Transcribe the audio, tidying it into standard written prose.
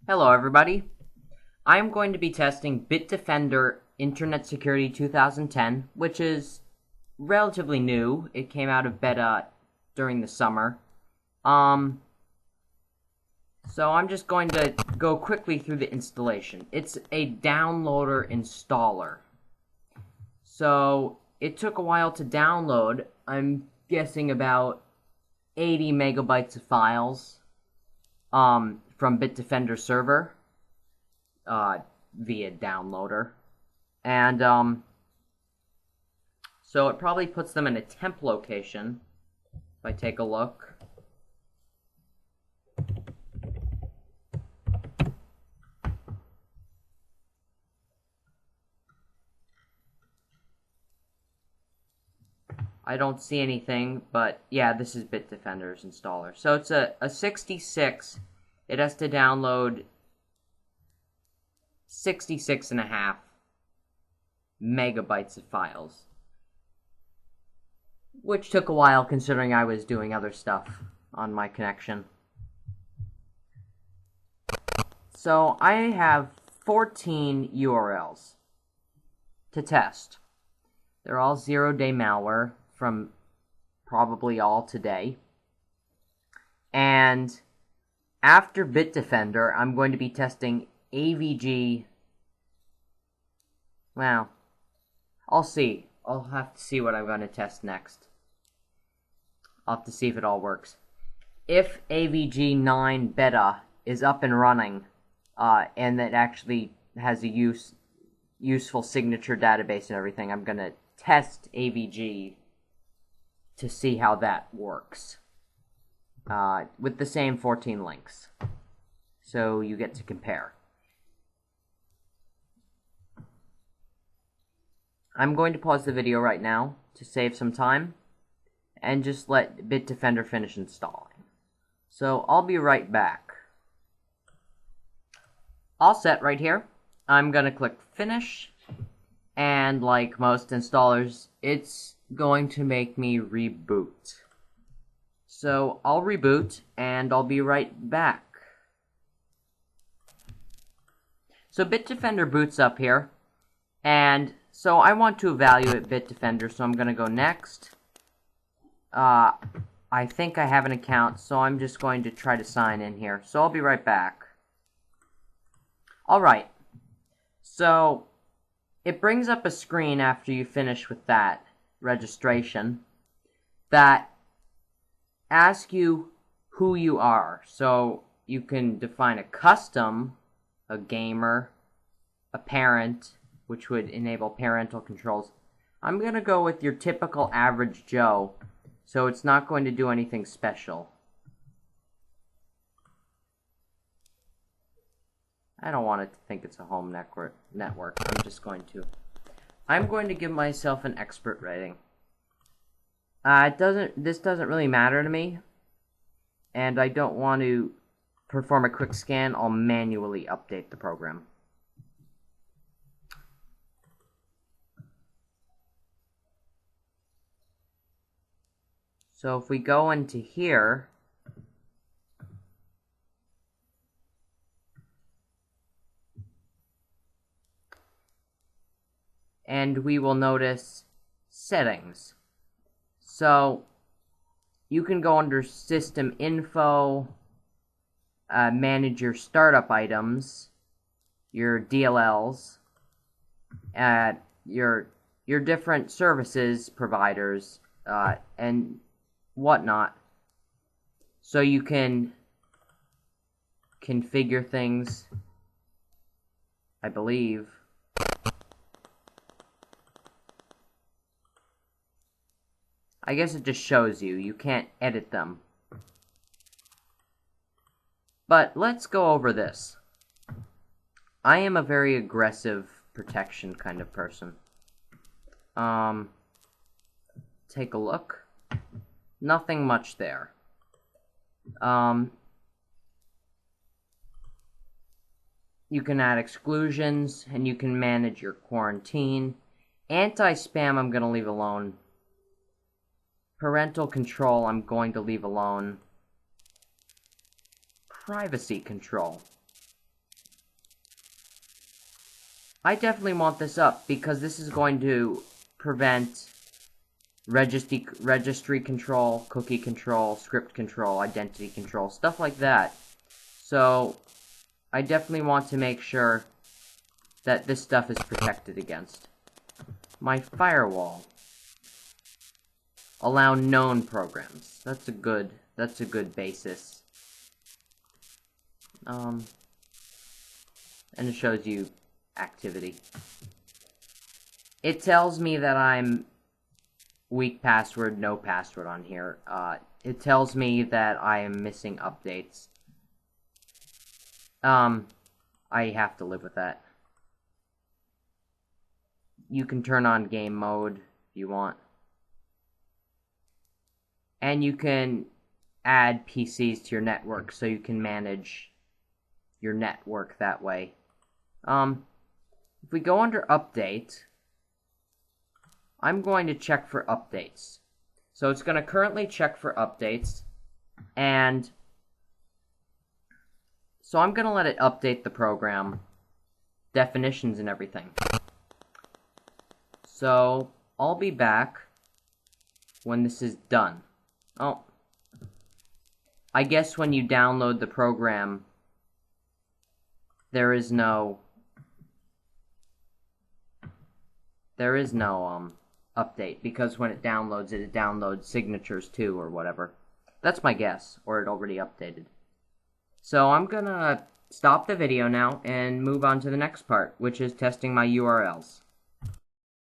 Hello everybody. I'm going to be testing Bitdefender Internet Security 2010, which is relatively new. It came out of beta during the summer. So I'm just going to go quickly through the installation. It's a downloader installer. So it took a while to download. I'm guessing about 80 megabytes of files. From Bitdefender server, via downloader. And, so it probably puts them in a temp location, if I take a look. I don't see anything, but yeah, this is Bitdefender's installer. So it's a 66. It has to download 66.5 megabytes of files, which took a while considering I was doing other stuff on my connection. So I have 14 URLs to test. They're all zero-day malware from probably all today. And after Bitdefender, I'm going to be testing AVG. Well, I'll see. I'll have to see what I'm going to test next. I'll have to see if it all works. If AVG 9 beta is up and running, and that actually has a useful signature database and everything, I'm going to test AVG to see how that works. With the same 14 links. So you get to compare. I'm going to pause the video right now to save some time and just let Bitdefender finish installing. So I'll be right back. All set right here. I'm going to click Finish, and like most installers, it's going to make me reboot. So I'll reboot, and I'll be right back. So Bitdefender boots up here, and so I want to evaluate Bitdefender, so I'm going to go Next. I think I have an account, so I'm just going to try to sign in here. So I'll be right back. Alright, so it brings up a screen after you finish with that registration that ask you who you are. So you can define a custom, a gamer, a parent, which would enable parental controls. I'm going to go with your typical average Joe, so it's not going to do anything special. I don't want it to think it's a home network. I'm going to give myself an expert rating. This doesn't really matter to me, and I don't want to perform a quick scan. I'll manually update the program. So if we go into here, and we will notice settings. So you can go under System Info, manage your startup items, your DLLs, your different services providers, and whatnot. So you can configure things, I believe. I guess it just shows you. You can't edit them. But let's go over this. I am a very aggressive protection kind of person. Take a look. Nothing much there. You can add exclusions, and you can manage your quarantine. Anti-spam I'm going to leave alone. Parental control I'm going to leave alone. Privacy control. I definitely want this up because this is going to prevent registry control, cookie control, script control, identity control, stuff like that. So I definitely want to make sure that this stuff is protected against. My firewall. Allow known programs. That's a good basis. And it shows you activity. It tells me that I'm weak password, no password on here. It tells me that I am missing updates. I have to live with that. You can turn on game mode if you want. And you can add PCs to your network so you can manage your network that way. If we go under update, I'm going to check for updates. So it's going to currently check for updates, and so I'm going to let it update the program, definitions and everything. So I'll be back when this is done. Oh, I guess when you download the program, there is no update, because when it downloads signatures too, or whatever. That's my guess, or it already updated. So I'm gonna stop the video now and move on to the next part, which is testing my URLs.